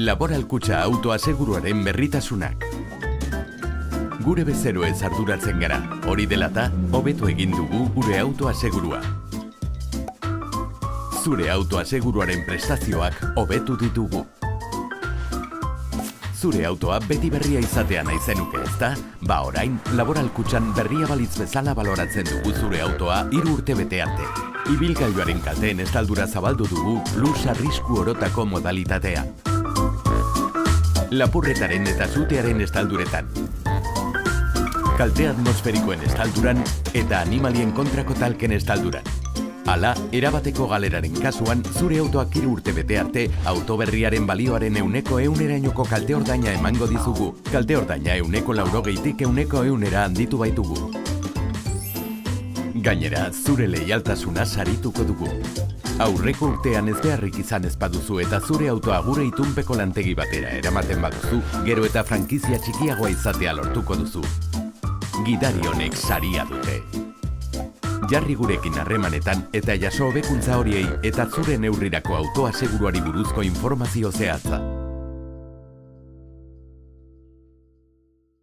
Laboral Kutxa autoaseguruaren berritasunak. Gure bezeroez arduratzen gara, hori dela eta hobetu egin dugu gure autoasegurua. Zure autoaseguruaren prestazioak hobetu ditugu. Zure autoa beti berria izatea nahi zenuke, ezta? Ba orain, Laboral Kutxan berria balitz bezala baloratzen dugu zure autoa 3 urte bete arte. Ibilgailuaren kalteen estaldura zabaldu dugu plus arrisku orotako modalitatea. Lapurretaren eta sutearen estalduretan. Kalte atmosferikoen estalduran eta animalien kontrako talken estalduran. Hala, erabateko galeraren kasuan, zure autoak 3 urte bete arte, autoberriaren balioaren 100%erainoko kalte ordaina emango dizugu. Kalte ordaina 180tik 100% handitu baitugu. Gainera, zure leialtasuna sarituko dugu. Aurreko urtean ez beharrik izan ez baduzu eta zure autoa gure itunpeko lantegi batera eramaten baduzu, gero eta frankizia txikiagoa izatea lortuko duzu. Gidari honek saria dute. Jarri gurekin harremanetan eta jaso hobekuntza horiei eta zure neurrirako autoaseguruari buruzko informazio zehatza.